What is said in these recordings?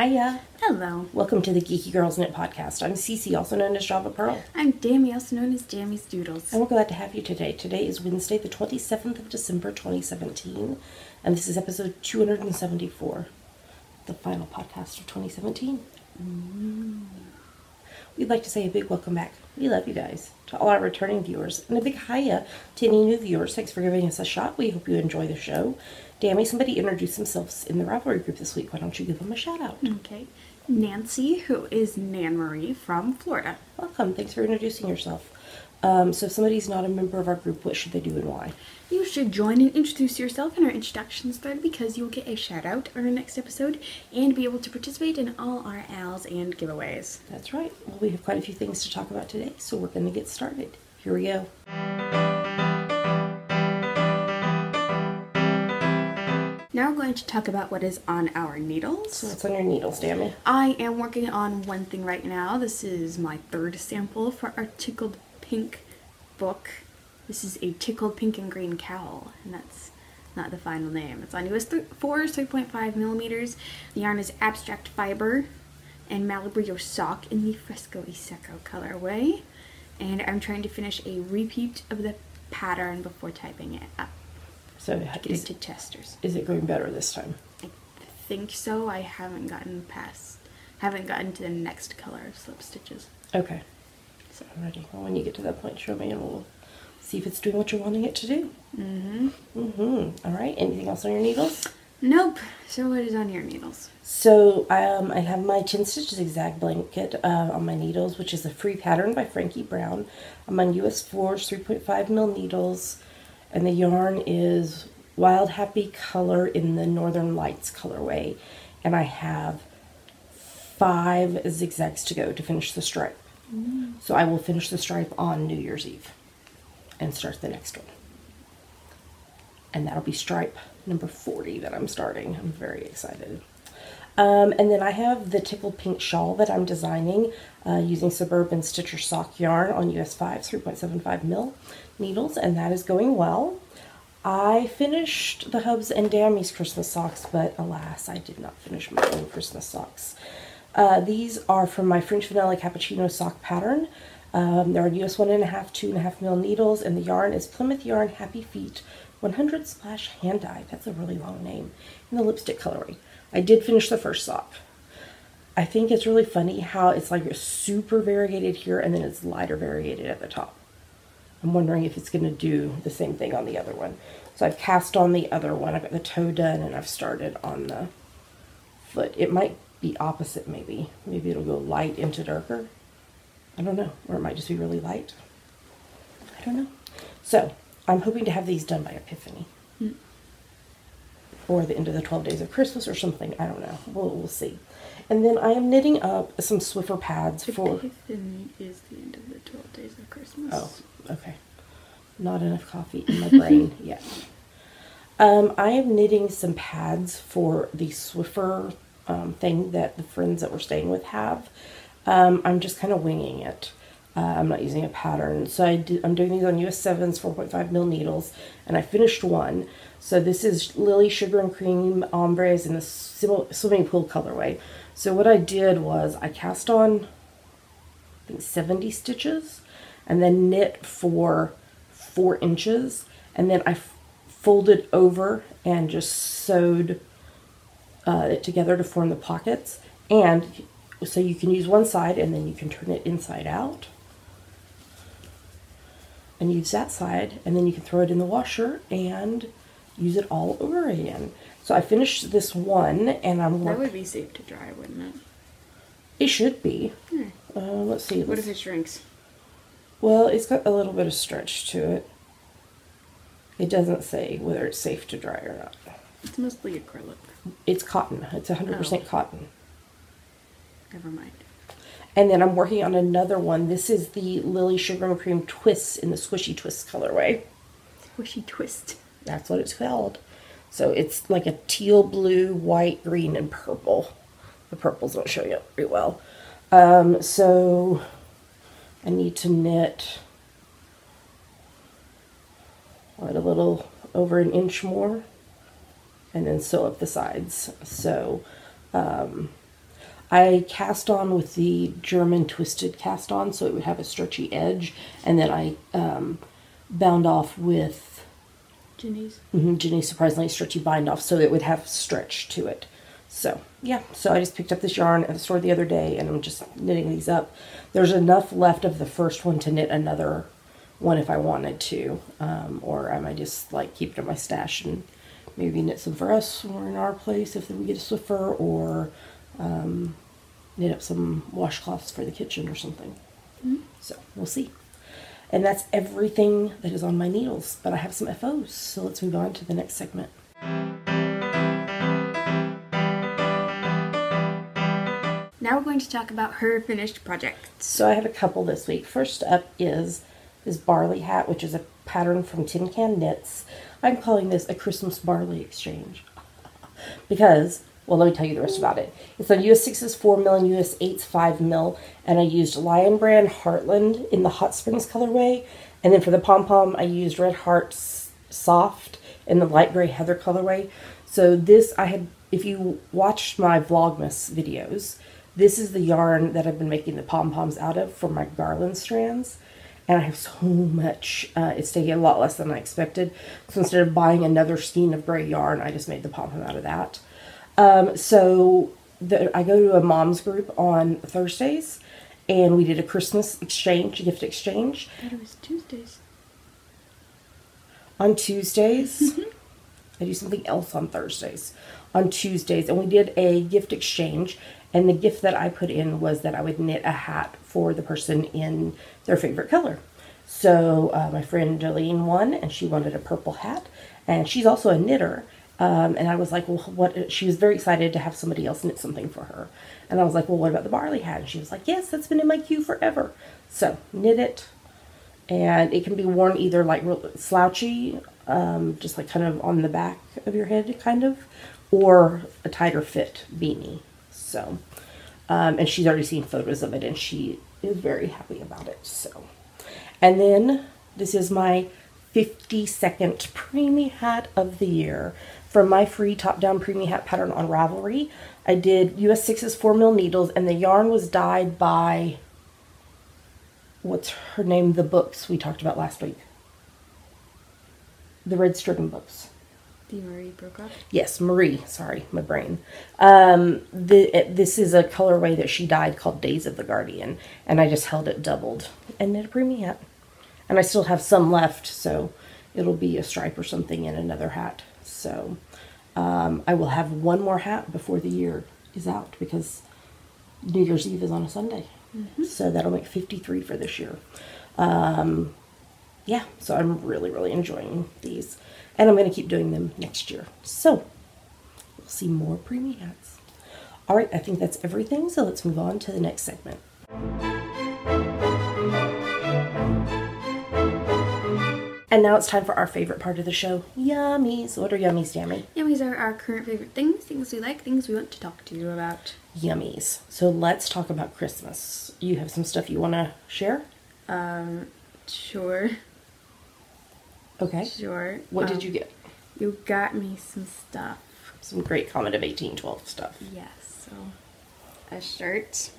Hiya. Hello. Welcome to the Geeky Girls Knit Podcast. I'm Cece, also known as Java Pearl. I'm Dammy, also known as Dammy's Doodles. And we're glad to have you today. Today is Wednesday, the 27th of December, 2017. And this is episode 274, the final podcast of 2017. We'd like to say a big welcome back. We love you guys. To all our returning viewers. And a big hiya to any new viewers. Thanks for giving us a shot. We hope you enjoy the show. Dammy, somebody introduced themselves in the Ravelry group this week. Why don't you give them a shout out? Okay. Nancy, who is Nan Marie from Florida. Welcome. Thanks for introducing yourself. So if somebody's not a member of our group, what should they do and why? You should join and introduce yourself in our introductions thread because you will get a shout out on our next episode and be able to participate in all our ALs and giveaways. That's right. Well, we have quite a few things to talk about today, so we're going to get started. Here we go. Now we're going to talk about what is on our needles. So what's on your needles, Dammy? I am working on one thing right now. This is my third sample for our Tickled Pink book. This is a Tickled Pink and Green cowl, and that's not the final name. It's on US 4, 3.5 millimeters. The yarn is Abstract Fiber and Malibrio Sock in the Fresco y Seco colorway. And I'm trying to finish a repeat of the pattern before typing it up. So Get it to testers. Is it going better this time? I think so. I haven't gotten to the next color of slip stitches. Okay. So I'm ready. Well, when you get to that point, show me and we'll see if it's doing what you're wanting it to do. All right. Anything else on your needles? Nope. So what is on your needles? So I have my 10 Stitch Zigzag Blanket on my needles, which is a free pattern by Frankie Brown. I'm on US 4 3.5 mil needles, and the yarn is Wild Happy Color in the Northern Lights colorway, and I have 5 zigzags to go to finish the stripe. So I will finish the stripe on New Year's Eve and start the next one. And that'll be stripe number 40 that I'm starting. I'm very excited. And then I have the Tickled Pink shawl that I'm designing using Suburban Stitcher Sock yarn on US 5 3.75 mil needles, and that is going well. I finished the Hubs and Dammy's Christmas socks, but alas, I did not finish my own Christmas socks. These are from my French Vanilla Cappuccino sock pattern. They're on US 1.5, 2.5 mil needles, and the yarn is Plymouth Yarn Happy Feet 100 Splash Hand Dyed. That's a really long name. In the lipstick colorway. I did finish the first sock. I think it's really funny how it's like super variegated here and then it's lighter variegated at the top. I'm wondering if it's going to do the same thing on the other one. So I've cast on the other one. I've got the toe done and I've started on the foot. It might be opposite maybe. Maybe it'll go light into darker. I don't know. Or it might just be really light. I don't know. So I'm hoping to have these done by Epiphany. Or the end of the 12 days of Christmas or something. I don't know. We'll see. And then I am knitting up some Swiffer pads for... Epiphany is the end of the 12 days of Christmas. Oh, okay. Not enough coffee in my brain yet. I am knitting some pads for the Swiffer thing that the friends that we're staying with have. I'm just kind of winging it. I'm not using a pattern. So I'm doing these on US 7's 4.5 mil needles, and I finished one. So this is Lily Sugar and Cream Ombres in the swimming pool colorway. So what I did was I cast on, I think 70 stitches, and then knit for 4 inches, and then I folded over and just sewed it together to form the pockets. And so you can use one side and then you can turn it inside out and use that side, and then you can throw it in the washer and use it all over again. So I finished this one, and that would be safe to dry, wouldn't it? It should be. Let's see. What if it shrinks? Well, it's got a little bit of stretch to it. It doesn't say whether it's safe to dry or not. It's mostly acrylic. It's cotton. It's 100% cotton. Never mind. And then I'm working on another one. This is the Lily Sugar and Cream Twists in the Squishy Twist colorway. Squishy Twist. That's what it's called. So it's like a teal, blue, white, green, and purple. The purples don't show you up very well. So I need to knit a little over an inch more and then sew up the sides. So I cast on with the German twisted cast on, so it would have a stretchy edge, and then I bound off with Jenny's. Jenny's surprisingly stretchy bind off, so it would have stretch to it. So yeah, so I just picked up this yarn at the store the other day, and I'm just knitting these up. There's enough left of the first one to knit another one if I wanted to, or I might just like keep it in my stash and maybe knit some for us or in our place if we get a Swiffer, or knit up some washcloths for the kitchen or something. So we'll see. And that's everything that is on my needles, but I have some FOs, so let's move on to the next segment. Now we're going to talk about her finished projects. So I have a couple this week. First up is this barley hat, which is a pattern from Tin Can Knits. I'm calling this a Christmas barley exchange because, well, let me tell you the rest about it. It's on US 6's 4mm and US 8's 5mm, and I used Lion Brand Heartland in the Hot Springs colorway, and then for the pom-pom I used Red Hearts Soft in the light gray heather colorway. So this, if you watched my Vlogmas videos, this is the yarn that I've been making the pom-poms out of for my garland strands. And I have so much, it's taking a lot less than I expected. So instead of buying another skein of gray yarn, I just made the pom-pom out of that. I go to a mom's group on Thursdays, and we did a Christmas exchange, a gift exchange. I thought it was Tuesdays. On Tuesdays, I do something else on Thursdays. On Tuesdays, and we did a gift exchange. And the gift that I put in was that I would knit a hat for the person in their favorite color. So my friend Jolene won, and she wanted a purple hat. And she's also a knitter. And I was like, well, she was very excited to have somebody else knit something for her. And I was like, well, what about the barley hat? And she was like, yes, that's been in my queue forever. So knit it. And it can be worn either like real slouchy, just like kind of on the back of your head, kind of, or a tighter fit beanie. So, and she's already seen photos of it, and she is very happy about it. So, and then this is my 52nd preemie hat of the year from my free top-down preemie hat pattern on Ravelry. I did US 6's 4mm needles, and the yarn was dyed by, what's her name, the books we talked about last week. The Red Stricken books. Marie Brokaw? Yes, Marie. Sorry, my brain. This is a colorway that she dyed called Days of the Guardian, and I just held it doubled and knit a preemie hat. And I still have some left, so it'll be a stripe or something in another hat. So I will have one more hat before the year is out, because New Year's Eve is on a Sunday. So that'll make 53 for this year. Yeah, so I'm really, really enjoying these. And I'm going to keep doing them next year. So, we'll see more preemie hats. Alright, I think that's everything, so let's move on to the next segment. And now it's time for our favorite part of the show, Yummies. What are Yummies, Jamie? Yummies are our current favorite things, things we like, things we want to talk to you about. Yummies. So let's talk about Christmas. You have some stuff you want to share? Sure. Okay. Sure. What did you get? You got me some stuff. Some great Comet of 1812 stuff. Yes. So, a shirt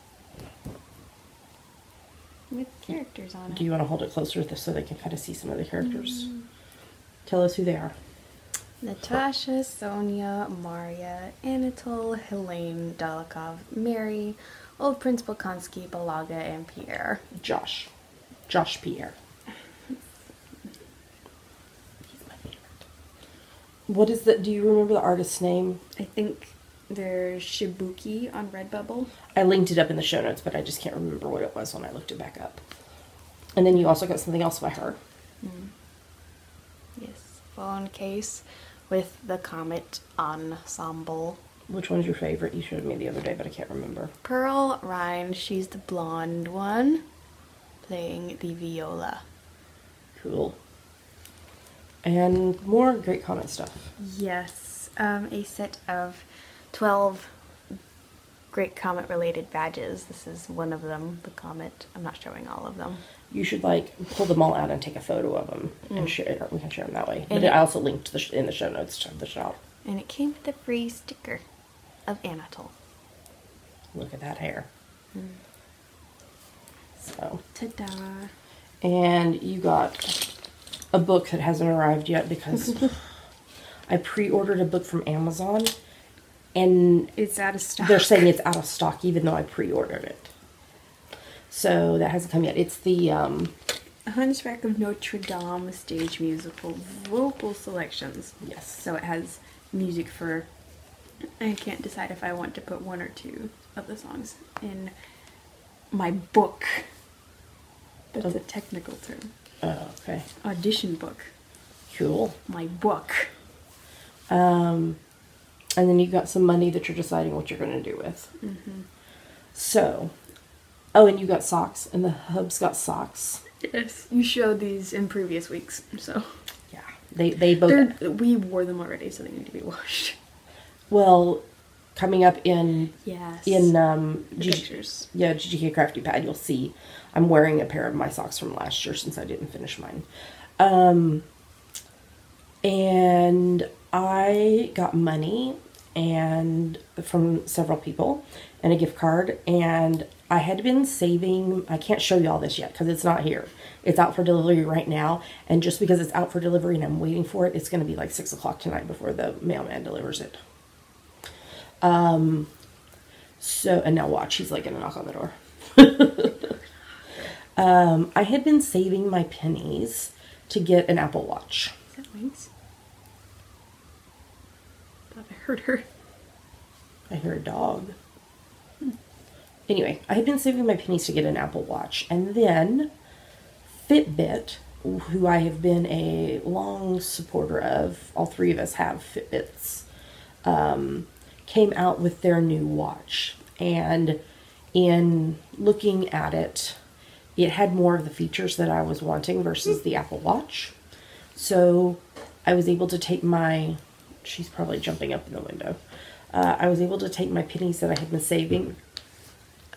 with characters on it. Do you want to hold it closer so they can kind of see some of the characters? Tell us who they are. Natasha, Sonia, Maria, Anatole, Helene, Dolokhov, Mary, Old Prince Bolkonsky, Balaga, and Pierre. Josh Pierre. What is that? Do you remember the artist's name? I think they're Shibuki on Redbubble. I linked it up in the show notes, but I just can't remember what it was when I looked it back up. And then you also got something else by her. Yes, phone case with the Comet ensemble. Which one's your favorite? You showed me the other day, but I can't remember. Pearl Rhine, she's the blonde one, playing the viola. Cool. And more great Comet stuff. Yes, a set of 12 Great Comet related badges. This is one of them, the Comet. I'm not showing all of them. You should like pull them all out and take a photo of them and share. We can share them that way. And but I also linked in the show notes to the shop. And it came with a free sticker of Anatole. Look at that hair. So. Ta-da. And you got a book that hasn't arrived yet because I pre-ordered a book from Amazon. And it's out of stock. They're saying it's out of stock even though I pre-ordered it. So that hasn't come yet. It's the Hunchback of Notre Dame stage musical vocal selections. Yes. So it has music for, I can't decide if I want to put one or two of the songs in my book. That's a technical term. Oh, okay. Audition book. Cool. My book. And then you got some money that you're deciding what you're going to do with. Mm-hmm. So, oh, and you got socks, and the hubs got socks. Yes. You showed these in previous weeks, so. Yeah. They both. We wore them already, so they need to be washed. Well, coming up in. Yes. In pictures. Yeah, GGK Crafty Pad, you'll see I'm wearing a pair of my socks from last year since I didn't finish mine. And I got money and from several people and a gift card, and I had been saving. I can't show you all this yet because it's not here. It's out for delivery right now, and just because it's out for delivery and I'm waiting for it, it's going to be like 6 o'clock tonight before the mailman delivers it. So, and now watch, he's like going to knock on the door. I had been saving my pennies to get an Apple Watch. Is that Wings? I thought I heard her. I hear a dog. Anyway, I had been saving my pennies to get an Apple Watch. And then Fitbit, who I have been a long supporter of, all three of us have Fitbits, came out with their new watch. And in looking at it, it had more of the features that I was wanting versus the Apple Watch. So I was able to take my, she's probably jumping up in the window. I was able to take my pennies that I had been saving.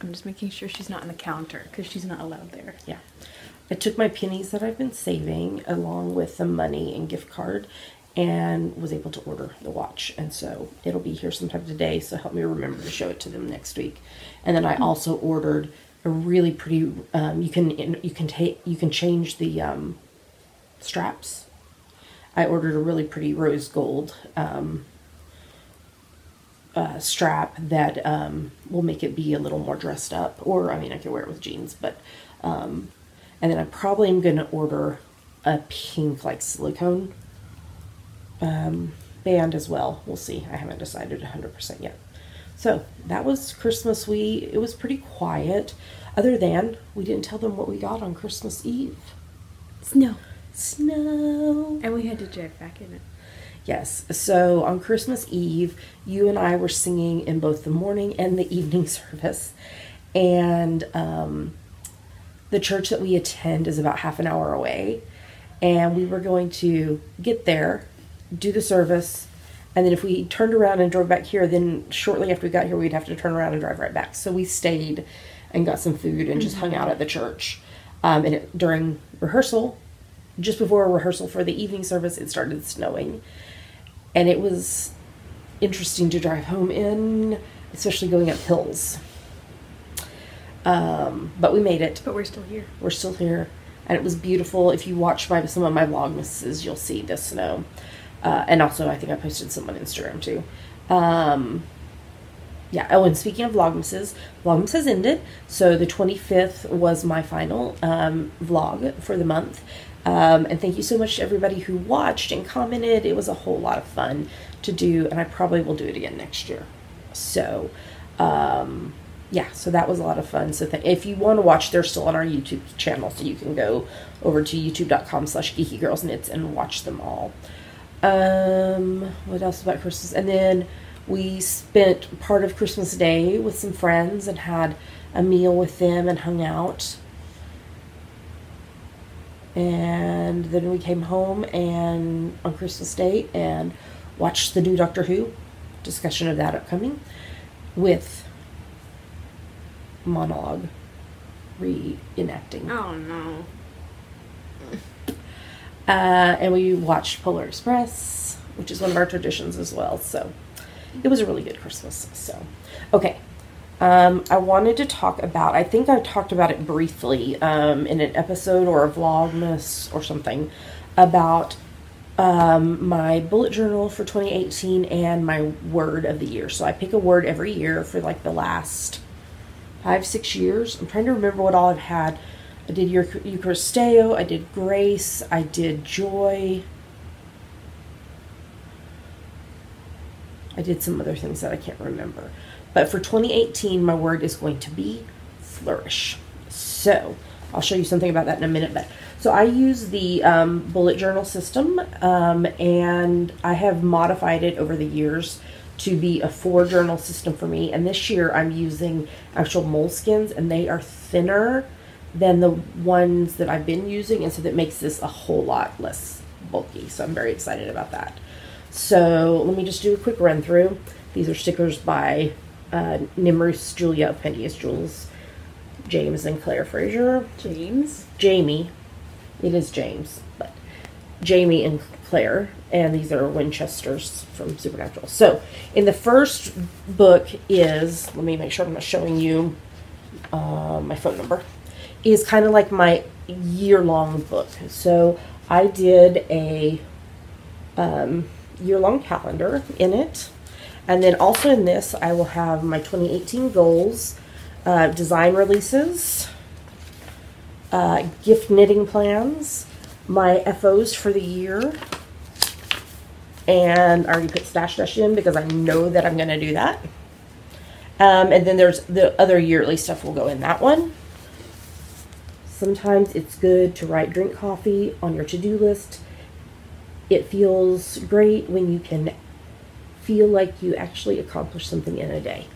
I'm just making sure she's not on the counter because she's not allowed there. Yeah. I took my pennies that I've been saving along with the money and gift card and was able to order the watch. And so it'll be here sometime today, so help me remember to show it to them next week. And then I also ordered a really pretty, you can change the straps. I ordered a really pretty rose gold strap that will make it be a little more dressed up, or I mean I could wear it with jeans, but and then I probably am going to order a pink like silicone band as well. We'll see. I haven't decided 100% yet. So that was Christmas. It was pretty quiet, other than we didn't tell them what we got on Christmas Eve. Snow. And we had to drive back in it. Yes. So on Christmas Eve, you and I were singing in both the morning and the evening service. And the church that we attend is about half an hour away. And we were going to get there, do the service, and then if we turned around and drove back here, then shortly after we got here, we'd have to turn around and drive right back. So we stayed and got some food and just hung out at the church. During rehearsal, just before rehearsal for the evening service, it started snowing. And it was interesting to drive home in, especially going up hills. But we made it. But we're still here. We're still here. And it was beautiful. If you watch some of my Vlogmases, you'll see the snow. And also, I think I posted some on Instagram too. Yeah. Oh, and speaking of Vlogmases, Vlogmas has ended. So the 25th was my final vlog for the month. And thank you so much to everybody who watched and commented. It was a whole lot of fun to do, and I probably will do it again next year. So, yeah, so that was a lot of fun. So if you want to watch, they're still on our YouTube channel, so you can go over to youtube.com/geekygirlsknits and watch them all. What else about Christmas? And then we spent part of Christmas Day with some friends and had a meal with them and hung out. And then we came home and on Christmas Day and watched the new Doctor Who, discussion of that upcoming, with Monologue reenacting. Oh no. And we watched Polar Express, which is one of our traditions as well. So it was a really good Christmas. So, okay. I wanted to talk about, I think I talked about it briefly in an episode or a vlogmas or something, about my bullet journal for 2018 and my word of the year. So I pick a word every year for like the last 5-6 years. I'm trying to remember what all I've had. I did Eucharisteo, I did grace, I did joy. I did some other things that I can't remember. But for 2018, my word is going to be flourish. So I'll show you something about that in a minute. But so I use the bullet journal system, and I have modified it over the years to be a 4-journal system for me. And this year I'm using actual moleskins, and they are thinner than the ones that I've been using, and so that makes this a whole lot less bulky. So I'm very excited about that. So let me just do a quick run through. These are stickers by Nimrus, Julia, Appendius, Jules, James, and Claire Fraser. Jamie. It is James, but Jamie and Claire. And these are Winchesters from Supernatural. So in the first book is, let me make sure I'm not showing you my phone number, is kind of like my year-long book. So I did a year-long calendar in it. And then also in this, I will have my 2018 goals, design releases, gift knitting plans, my FOs for the year, and I already put Stash Dash in because I know that I'm going to do that. And then there's the other yearly stuff will go in that one. Sometimes it's good to write drink coffee on your to-do list. It feels great when you can feel like you actually accomplished something in a day.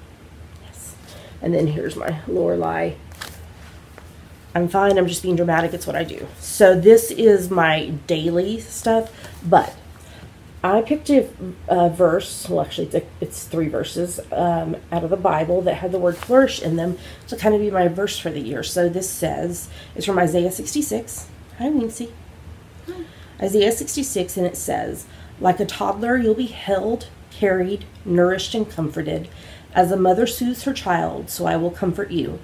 Yes. And then here's my Lorelei. I'm fine, I'm just being dramatic, it's what I do. So this is my daily stuff, but I picked a verse, well actually it's 3 verses out of the Bible that had the word flourish in them to kind of be my verse for the year. So this says, it's from Isaiah 66. Hi, Wincy. Isaiah 66, and it says, like a toddler you'll be held, carried, nourished, and comforted. As a mother soothes her child, so I will comfort you.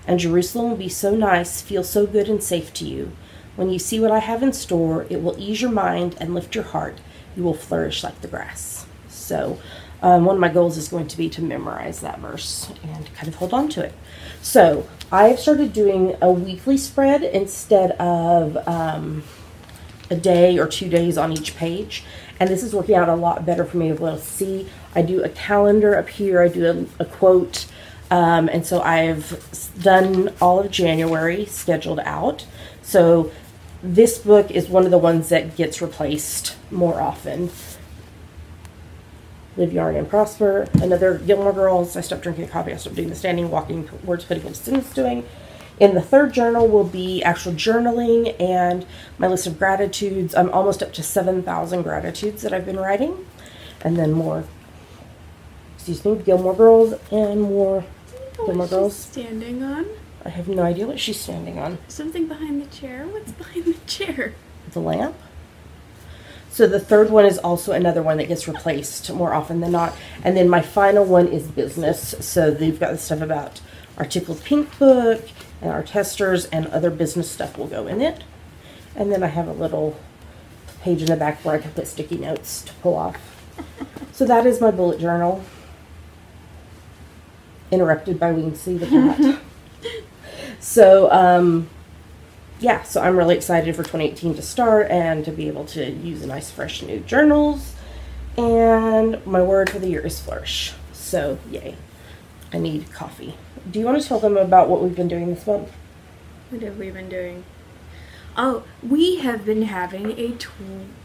And Jerusalem will be so nice, feel so good and safe to you. When you see what I have in store, it will ease your mind and lift your heart. You will flourish like the grass. So one of my goals is going to be to memorize that verse and kind of hold on to it. So I've started doing a weekly spread instead of a day or 2 days on each page. And this is working out a lot better for me to be able to see. I do a calendar up here. I do a quote. And so I've done all of January scheduled out. So this book is one of the ones that gets replaced more often. Live, Yarn, and Prosper. Another Gilmore Girls. I stopped drinking coffee. I stopped doing the standing, walking, words, putting, and sentence doing. In the third journal will be actual journaling and my list of gratitudes. I'm almost up to 7,000 gratitudes that I've been writing. And then more, Gilmore Girls and more Gilmore Girls. Standing on? I have no idea what she's standing on. Something behind the chair? What's behind the chair? The lamp? So the third one is also another one that gets replaced more often than not. And then my final one is business. So they've got the stuff about our Tickled Pink book and our testers and other business stuff will go in it. And then I have a little page in the back where I can put sticky notes to pull off. So that is my bullet journal. Interrupted by Wincy the cat. So, yeah, so I'm really excited for 2018 to start and to be able to use a nice fresh new journals. And my word for the year is flourish. So, yay. I need coffee. Do you want to tell them about what we've been doing this month? What have we been doing? Oh, we have been having a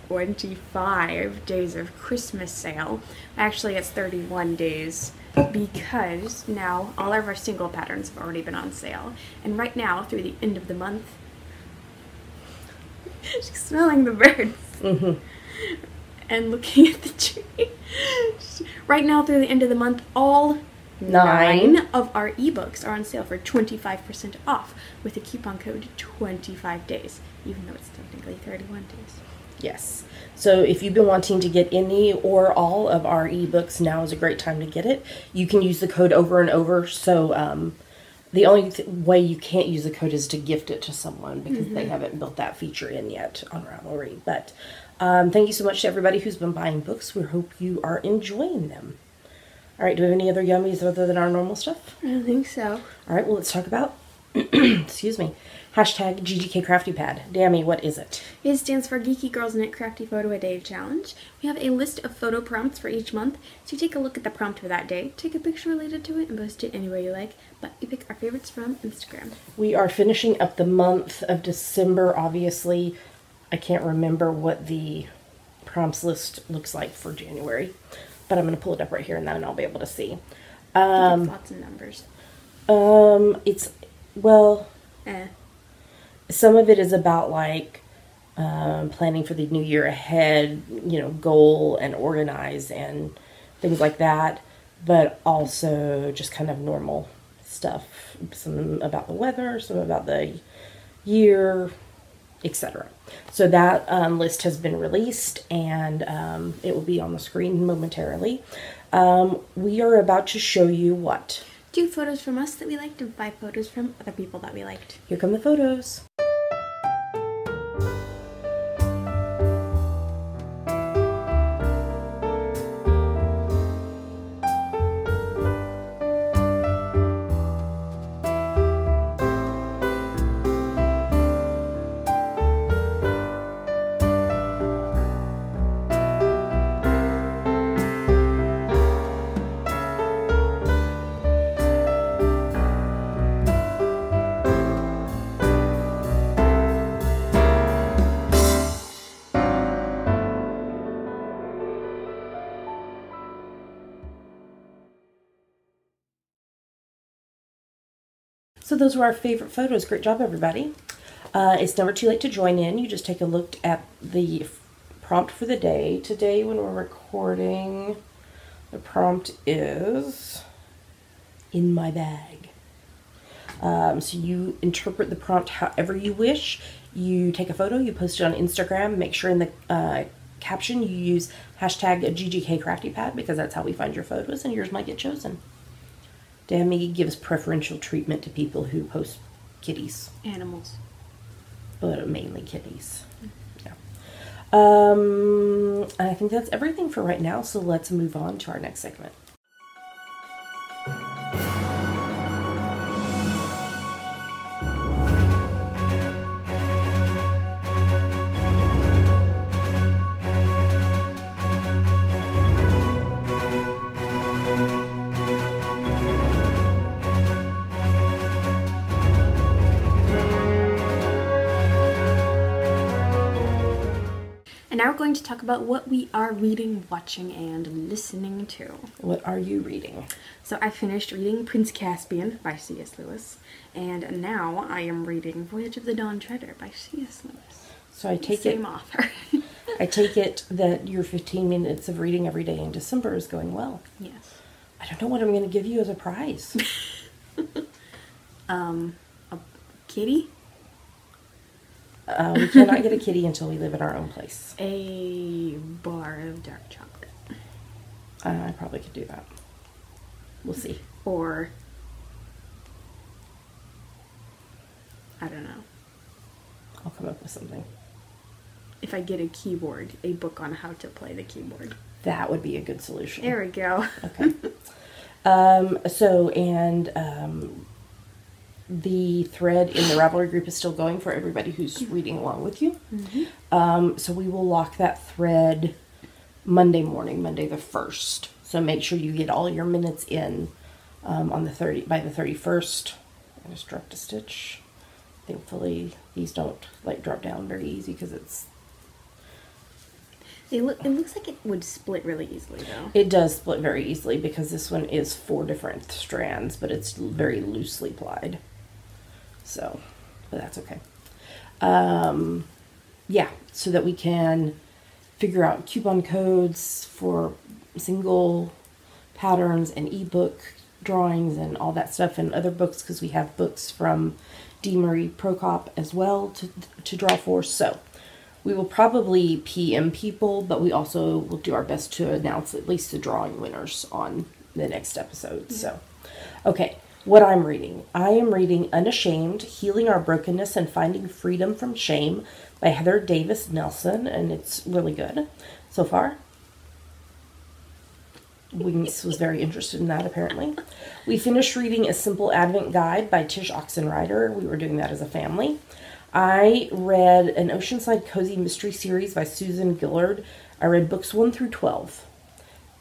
25 days of Christmas sale. Actually, it's 31 days because now all of our single patterns have already been on sale. And right now, through the end of the month, she's smelling the birds. Mm-hmm. And looking at the tree. Right now, through the end of the month, all 9 of our ebooks are on sale for 25% off with the coupon code 25 days, even though it's technically 31 days. Yes. So if you've been wanting to get any or all of our ebooks, now is a great time to get it. You can use the code over and over. So the only way you can't use the code is to gift it to someone because they haven't built that feature in yet on Ravelry. But thank you so much to everybody who's been buying books. We hope you are enjoying them. All right, do we have any other yummies other than our normal stuff? I don't think so. All right, well, let's talk about, excuse me, hashtag GGK Crafty Pad. Dammy, what is it? It stands for Geeky Girls Knit Crafty Photo a Day Challenge. We have a list of photo prompts for each month, so you take a look at the prompt for that day, take a picture related to it, and post it anywhere you like, but you pick our favorites from Instagram. We are finishing up the month of December, obviously. I can't remember what the prompts list looks like for January, but I'm going to pull it up right here and then I'll be able to see. I think it's lots of numbers. It's, well, some of it is about like planning for the new year ahead, you know, goal and organize and things like that, but also just kind of normal stuff. Some about the weather, some about the year, etc. So that list has been released and it will be on the screen momentarily. We are about to show you what? 2 photos from us that we liked and 5 photos from other people that we liked. Here come the photos. So those were our favorite photos. Great job, everybody. It's never too late to join in. You just take a look at the prompt for the day. Today, when we're recording, the prompt is in my bag. So you interpret the prompt however you wish. You take a photo, you post it on Instagram. Make sure in the caption you use hashtag GGK Crafty Pad because that's how we find your photos and yours might get chosen. Dammy gives preferential treatment to people who post kitties. Animals. But mainly kitties. Yeah. I think that's everything for right now, so let's move on to our next segment. Now we're going to talk about what we are reading, watching, and listening to. What are you reading? So I finished reading Prince Caspian by C.S. Lewis, and now I am reading Voyage of the Dawn Treader by C.S. Lewis. So I take Same author. I take it that your 15 minutes of reading every day in December is going well. Yes. I don't know what I'm going to give you as a prize. A kitty? We cannot get a kitty until we live in our own place. A bar of dark chocolate. I probably could do that. We'll see. Or, I don't know. I'll come up with something. If I get a keyboard, a book on how to play the keyboard. That would be a good solution. There we go. Okay. The thread in the Ravelry group is still going for everybody who's reading along with you. Mm-hmm. So we will lock that thread Monday morning, Monday the 1st. So make sure you get all your minutes in on the by the 31st. I just dropped a stitch. Thankfully, these don't like drop down very easy because it's. It looks like it would split really easily, though. It does split very easily because this one is 4 different strands, but it's very loosely plied. So, but that's okay. Yeah, so that we can figure out coupon codes for single patterns and ebook drawings and all that stuff and other books because we have books from D. Marie Prokop as well to draw for. So We will probably PM people, but we also will do our best to announce at least the drawing winners on the next episode. So, okay, what I'm reading. I am reading Unashamed, Healing Our Brokenness and Finding Freedom from Shame by Heather Davis Nelson, and it's really good so far. Wings was very interested in that, apparently. We finished reading A Simple Advent Guide by Tish Oxenreider. We were doing that as a family. I read an Oceanside Cozy Mystery Series by Susan Gillard. I read books 1 through 12,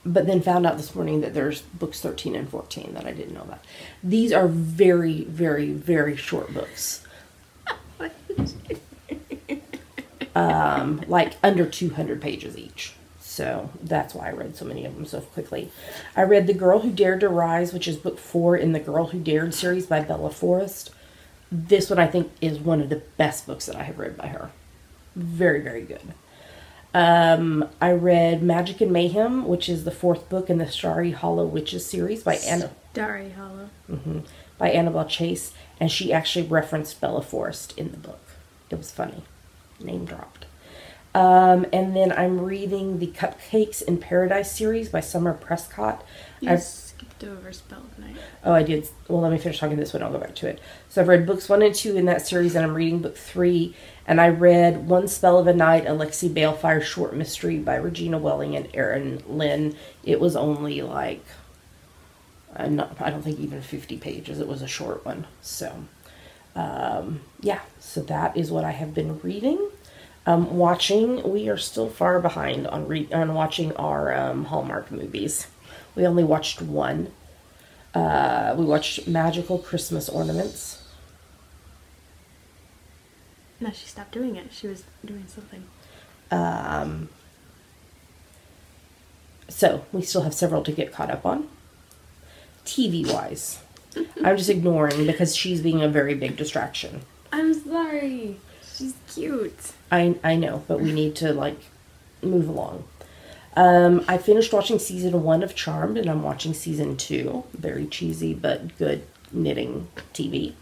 but then found out this morning that there's books 13 and 14 that I didn't know about. These are very, very, very short books. Like under 200 pages each. So that's why I read so many of them so quickly. I read The Girl Who Dared to Rise, which is book 4 in the Girl Who Dared series by Bella Forrest. This one I think is one of the best books that I have read by her. Very, very good. I read Magic and Mayhem, which is the 4th book in the Starry Hollow Witches series by Starry Hollow. By Annabelle Chase, and she actually referenced Bella Forrest in the book. It was funny. Name dropped. And then I'm reading the Cupcakes in Paradise series by Summer Prescott. You skipped over Spell of Night. Oh, I did. Well, let me finish talking this one. I'll go back to it. So I've read books 1 and 2 in that series, and I'm reading book 3. And I read One Spell of a Night, a Lexi Balefire short mystery by Regina Welling and Erin Lynn. It was only like, I don't think even 50 pages. It was a short one. So, yeah. So that is what I have been reading. Watching, we are still far behind on watching our Hallmark movies. We only watched one. We watched Magical Christmas Ornaments. No, she stopped doing it. She was doing something. So we still have several to get caught up on. TV-wise, I'm just ignoring because she's being a very big distraction. I'm sorry. She's cute. I know, but we need to, like, move along. I finished watching season 1 of Charmed, and I'm watching season 2. Very cheesy, but good knitting TV.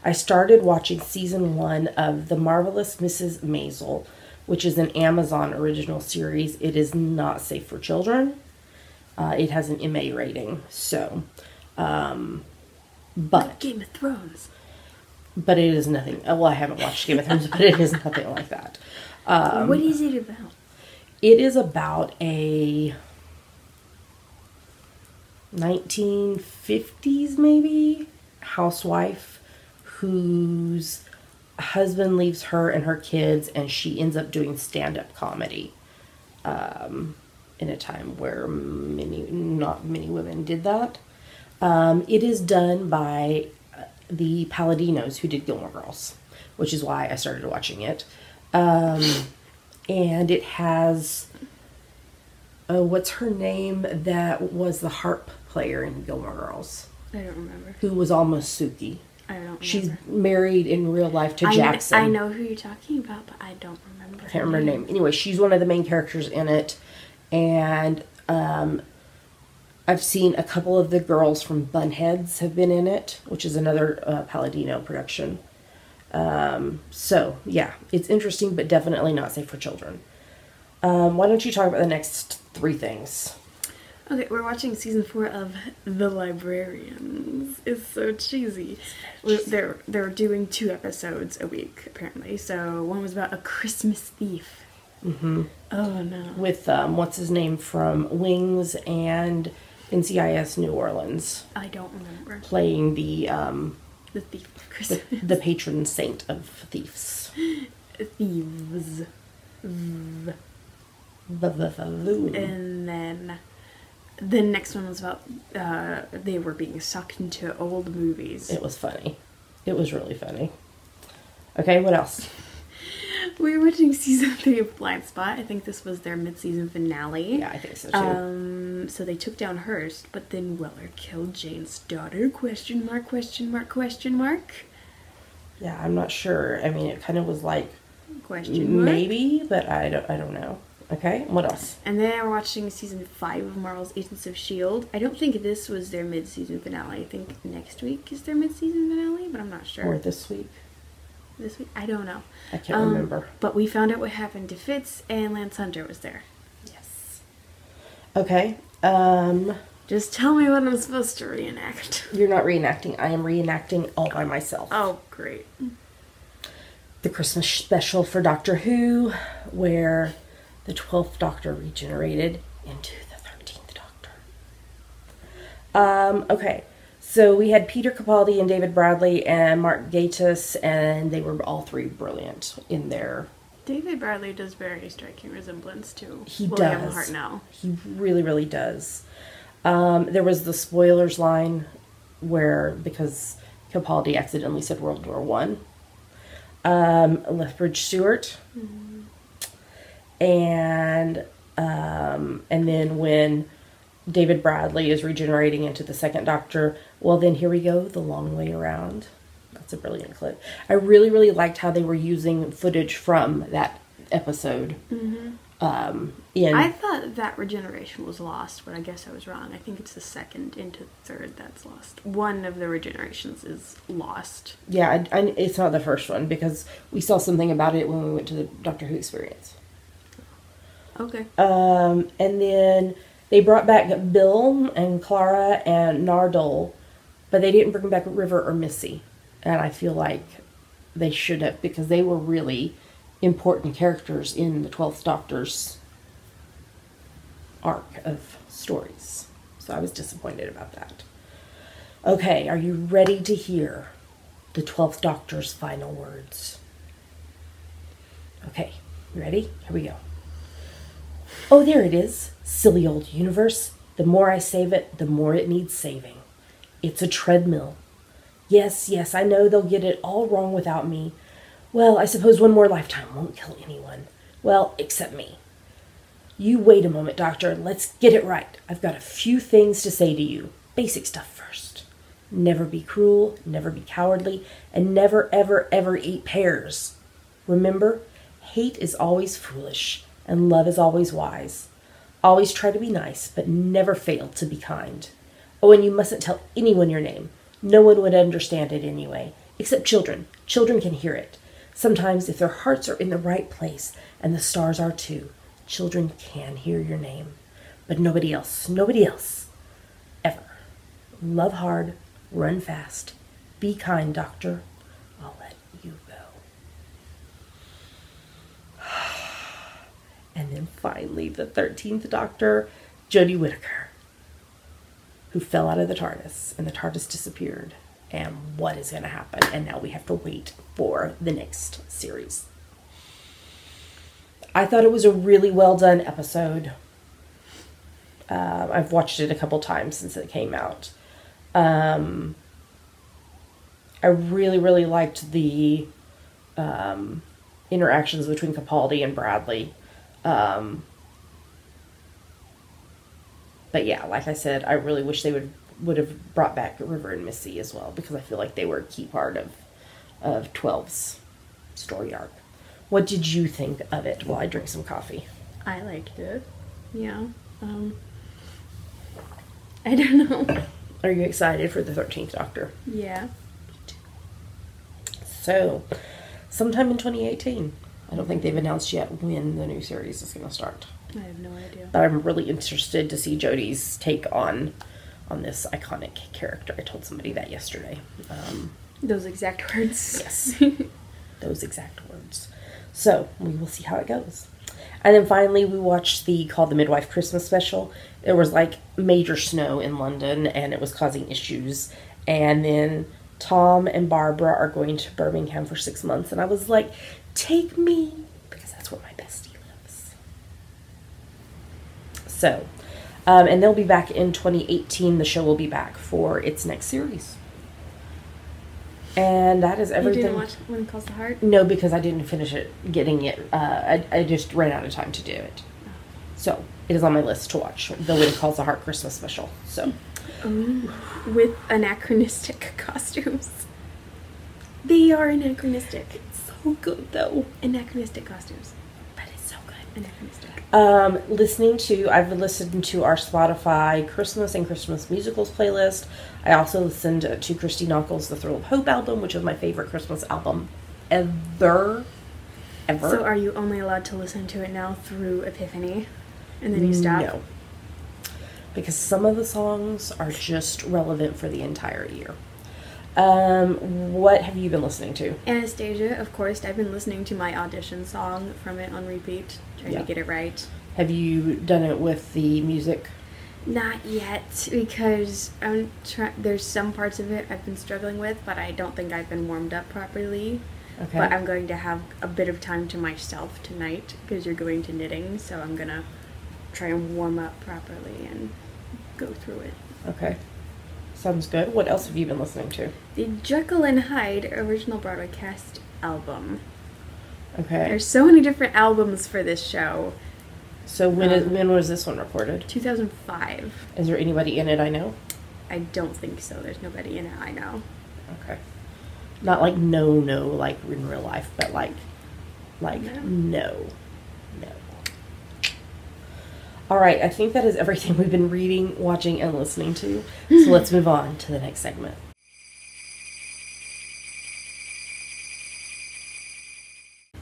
I started watching season 1 of The Marvelous Mrs. Maisel, which is an Amazon original series. It is not safe for children. It has an MA rating, so, but Game of Thrones. But it is nothing. Well, I haven't watched Game of Thrones, but it is nothing like that. What is it about? It is about a 1950s, maybe, housewife whose husband leaves her and her kids, and she ends up doing stand-up comedy in a time where not many women did that. It is done by the Palladinos who did Gilmore Girls, which is why I started watching it. And it has, what's her name that was the harp player in Gilmore Girls? I don't remember. Who was almost Suki. I don't remember. She's married in real life to Jackson. I know who you're talking about, but I don't remember. I can't remember her name. Anyway, she's one of the main characters in it. And I've seen a couple of the girls from Bunheads have been in it, which is another Palladino production. So, yeah, it's interesting, but definitely not safe for children. Why don't you talk about the next 3 things? Okay, we're watching season 4 of The Librarians. It's so cheesy. They're doing 2 episodes a week, apparently. So one was about a Christmas thief. Mm-hmm. Oh, no. With, what's his name from Wings and NCIS New Orleans. I don't remember. Playing the thief of Christmas. The patron saint of thieves. Thieves. And then the next one was about they were being sucked into old movies. It was funny. It was really funny. Okay, what else? We were watching season 3 of Blind Spot. I think this was their mid-season finale. Yeah, I think so too. So they took down Hearst, but then Weller killed Jane's daughter? Question mark, question mark, question mark? Yeah, I'm not sure. I mean, it kind of was like question mark? Maybe, but I don't know. Okay, what else? And then we're watching season 5 of Marvel's Agents of S.H.I.E.L.D. I don't think this was their mid-season finale. I think next week is their mid-season finale, but I'm not sure. Or this week. this week? I don't know. I can't remember. But we found out what happened to Fitz, and Lance Hunter was there. Yes. Okay. Just tell me what I'm supposed to reenact. You're not reenacting. I am reenacting all by myself. Oh, great. The Christmas special for Doctor Who, where the 12th Doctor regenerated into the 13th Doctor. Okay. So we had Peter Capaldi and David Bradley and Mark Gatiss, and they were all three brilliant in their... David Bradley does very striking resemblance to He William does. Hartnell. He really, really does. There was the spoilers line where, because Capaldi accidentally said World War One. Lethbridge Stewart. Mm-hmm. And then when David Bradley is regenerating into the second Doctor, well then here we go, the long way around. That's a brilliant clip. I really, really liked how they were using footage from that episode. Mm-hmm. I thought that regeneration was lost, but I guess I was wrong. I think it's the second into third that's lost. One of the regenerations is lost. Yeah, it's not the first one, because we saw something about it when we went to the Doctor Who experience. Okay. And then they brought back Bill and Clara and Nardole, but they didn't bring back River or Missy. And I feel like they should have, because they were really important characters in the 12th Doctor's arc of stories. So I was disappointed about that. Okay, are you ready to hear the 12th Doctor's final words? Okay, you ready? Here we go. Oh, there it is. Silly old universe. The more I save it, the more it needs saving. It's a treadmill. Yes, yes, I know they'll get it all wrong without me. Well, I suppose one more lifetime won't kill anyone. Well, except me. You wait a moment, Doctor. Let's get it right. I've got a few things to say to you. Basic stuff first. Never be cruel, never be cowardly, and never, ever, ever eat pears. Remember, hate is always foolish, and love is always wise. Always try to be nice, but never fail to be kind. Oh, and you mustn't tell anyone your name. No one would understand it anyway, except children. Children can hear it. Sometimes, if their hearts are in the right place, and the stars are too, children can hear your name. But nobody else, ever. Love hard, run fast, be kind, Doctor. I'll let you go. And then finally, the 13th Doctor, Jodie Whittaker, who fell out of the TARDIS, and the TARDIS disappeared. And what is going to happen? And now we have to wait for the next series. I thought it was a really well done episode. I've watched it a couple times since it came out. I really, really liked the interactions between Capaldi and Bradley. But yeah, like I said, I really wish they would have brought back River and Missy as well, because I feel like they were a key part of 12's story arc. What did you think of it while I drink some coffee? I liked it. Yeah. I don't know. Are you excited for the 13th Doctor? Yeah. So, sometime in 2018. I don't think they've announced yet when the new series is going to start. I have no idea. But I'm really interested to see Jodie's take on this iconic character. I told somebody that yesterday. Those exact words. Yes. Those exact words. So, we will see how it goes. And then finally, we watched called the Midwife Christmas Special. There was like major snow in London, and it was causing issues. And then Tom and Barbara are going to Birmingham for 6 months. And I was like, take me, because that's where my bestie lives. So, and they'll be back in 2018. The show will be back for its next series. And that is everything. You didn't watch When It Calls the Heart? No, because I didn't finish getting it. I just ran out of time to do it. So, it is on my list to watch. The When It Calls the Heart Christmas Special. So, with anachronistic costumes. They are anachronistic. It's so good, though. Anachronistic costumes. But it's so good. Anachronistic. I've listened to our Spotify Christmas and Christmas musicals playlist. I also listened to Christy Nockels' The Thrill of Hope album, which is my favorite Christmas album. ever. So are you only allowed to listen to it now through Epiphany? And then you stop? No. Because some of the songs are just relevant for the entire year. What have you been listening to? Anastasia, of course. I've been listening to my audition song from it on repeat, trying to get it right. Have you done it with the music? Not yet, because there's some parts of it I've been struggling with, but I don't think I've been warmed up properly. Okay. But I'm going to have a bit of time to myself tonight, because you're going to knitting, so I'm going to try and warm up properly and go through it. Okay. Sounds good. What else have you been listening to? The Jekyll and Hyde original Broadway cast album. Okay. There's so many different albums for this show. So when was this one recorded? 2005. Is there anybody in it I know? I don't think so. There's nobody in it I know. Okay. Not like no, like in real life, but like no. All right, I think that is everything we've been reading, watching, and listening to. So let's move on to the next segment.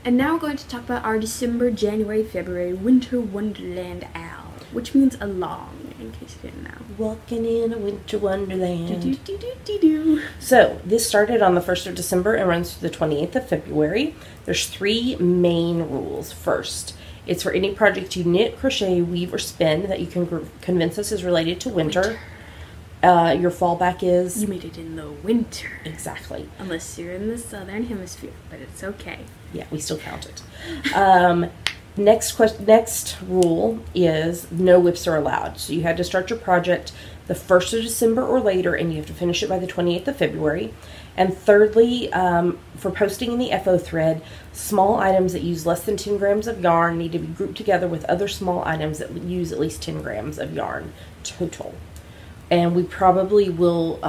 And now we're going to talk about our December, January, February Winter Wonderland Out, which means along, in case you didn't know. Walking in a winter wonderland. Do-do-do-do-do-do. So this started on the 1st of December and runs through the 28th of February. There's 3 main rules. First, it's for any project you knit, crochet, weave, or spin that you can convince us is related to winter. Your fallback is... You made it in the winter. Exactly. Unless you're in the southern hemisphere, but it's okay. Yeah, we still count it. Next rule is no whips are allowed. So you had to start your project the 1st of December or later, and you have to finish it by the 28th of February. And thirdly, for posting in the FO thread, small items that use less than 10 grams of yarn need to be grouped together with other small items that use at least 10 grams of yarn total. And we probably will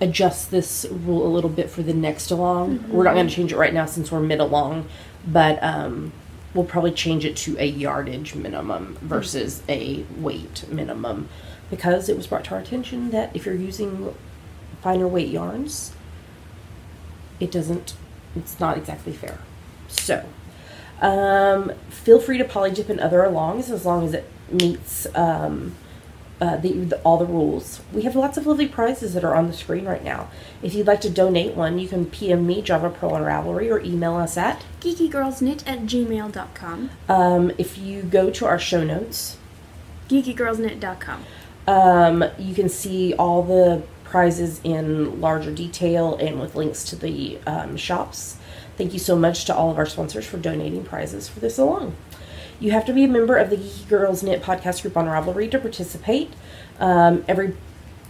adjust this rule a little bit for the next along. Mm-hmm. We're not going to change it right now since we're mid-along, but we'll probably change it to a yardage minimum versus a weight minimum, because it was brought to our attention that if you're using finer weight yarns, it's not exactly fair. So, feel free to polydip in other alongs as long as it meets all the rules. We have lots of lovely prizes that are on the screen right now. If you'd like to donate one, you can PM me, Java Pearl and Ravelry, or email us at geekygirlsknit@gmail.com. If you go to our show notes, geekygirlsknit.com, you can see all the prizes in larger detail and with links to the shops. Thank you so much to all of our sponsors for donating prizes for this along. You have to be a member of the Geeky Girls Knit podcast group on Ravelry to participate. Every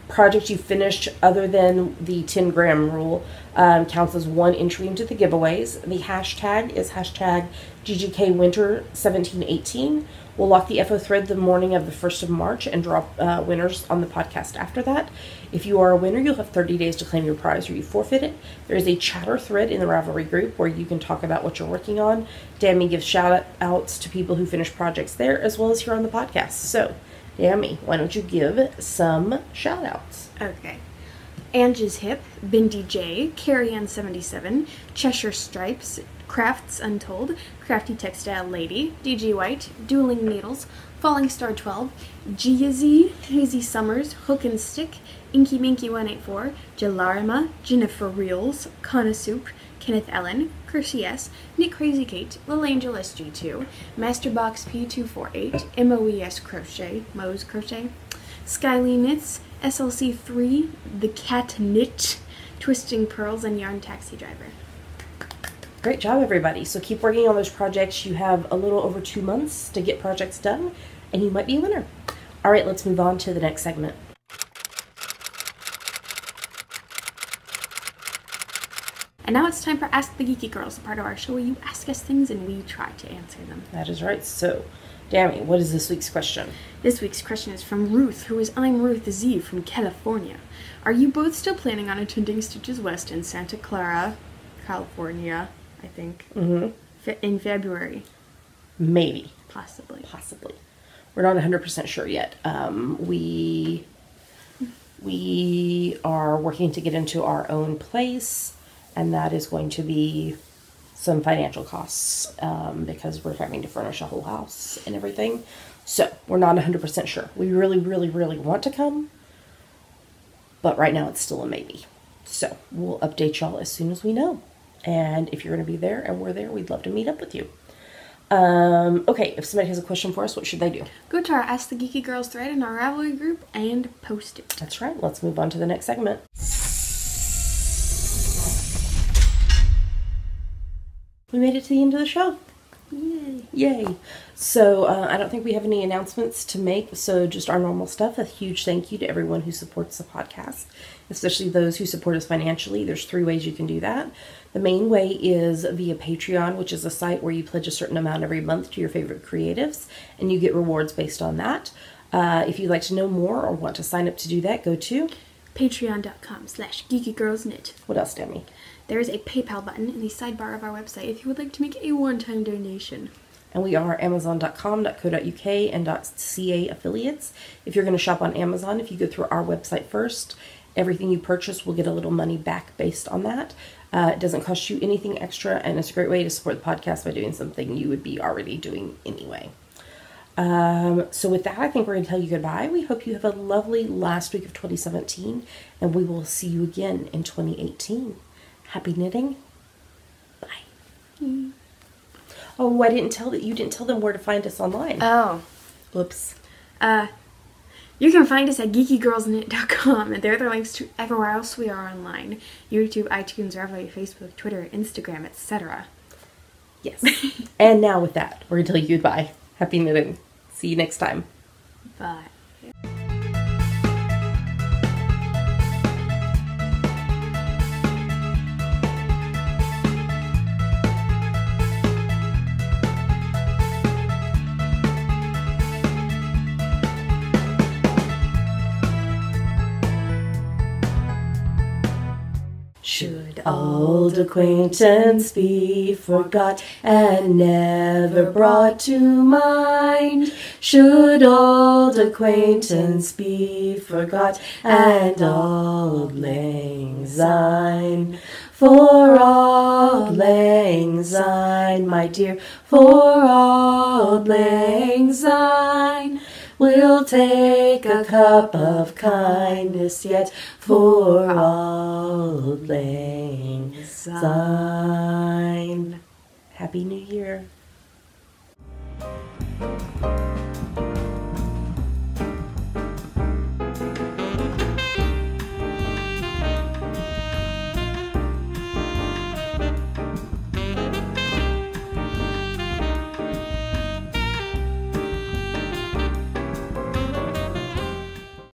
project you finish other than the 10 gram rule counts as one entry into the giveaways. The hashtag is hashtag GGKWinter1718. We'll lock the FO thread the morning of the 1st of March and draw winners on the podcast after that. If you are a winner, you'll have 30 days to claim your prize or you forfeit it. There is a chatter thread in the Ravelry group where you can talk about what you're working on. Dammy gives shout outs to people who finish projects there as well as here on the podcast. So, Dammy, why don't you give some shout outs? Okay. Angie's Hip, Bindi J, Carrie Ann 77, Cheshire Stripes, Crafts Untold, Crafty Textile Lady, DG White, Dueling Needles, Falling Star 12, Giazy, Hazy Summers, Hook and Stick, Inky Minky 184, Jalarima, Jennifer Reels, Kana Soup, Kenneth Ellen, Kirsty S, Nick Crazy Kate, Lil Angel SG2, Masterbox P248, MOES Crochet, Moe's Crochet, Skyly Knits, SLC3, The Cat Knit, Twisting Pearls, and Yarn Taxi Driver. Great job, everybody. So keep working on those projects. You have a little over 2 months to get projects done, and you might be a winner. All right, let's move on to the next segment. And now it's time for Ask the Geeky Girls, a part of our show where you ask us things and we try to answer them. That is right. So, Dammy, what is this week's question? This week's question is from Ruth, who is I'm Ruth Z from California. Are you both still planning on attending Stitches West in Santa Clara, California, I think, in February? Maybe. Possibly. We're not 100% sure yet. We are working to get into our own place. and that is going to be some financial costs because we're having to furnish a whole house and everything. So we're not 100% sure. We really, really, really want to come, but right now it's still a maybe. So we'll update y'all as soon as we know. And if you're going to be there and we're there, we'd love to meet up with you. Okay, if somebody has a question for us, what should they do? Go to our Ask the Geeky Girls thread in our Ravelry group and post it. That's right. Let's move on to the next segment. We made it to the end of the show. Yay. Yay. So I don't think we have any announcements to make, so just our normal stuff. A huge thank you to everyone who supports the podcast, especially those who support us financially. There's 3 ways you can do that. The main way is via Patreon, which is a site where you pledge a certain amount every month to your favorite creatives, and you get rewards based on that. If you'd like to know more or want to sign up to do that, go to patreon.com/geekygirlsknit. What else, Demi? There is a PayPal button in the sidebar of our website if you would like to make a one-time donation. And we are amazon.com, .co.uk, and .ca affiliates. If you're going to shop on Amazon, if you go through our website first, everything you purchase will get a little money back based on that. It doesn't cost you anything extra, and it's a great way to support the podcast by doing something you would be already doing anyway. So with that, I think we're going to tell you goodbye. We hope you have a lovely last week of 2017, and we will see you again in 2018. Happy knitting. Bye. Oh, you didn't tell them where to find us online. Oh. Whoops. You can find us at geekygirlsknit.com, and there are the links to everywhere else we are online. YouTube, iTunes, Ravelry, Facebook, Twitter, Instagram, etc. Yes. And now with that, we're going to tell you goodbye. Happy knitting. See you next time. Bye. Should old acquaintance be forgot and never brought to mind? Should old acquaintance be forgot and auld lang syne? For auld lang syne, my dear, for auld lang syne. We'll take a cup of kindness yet for auld lang syne. Happy New Year.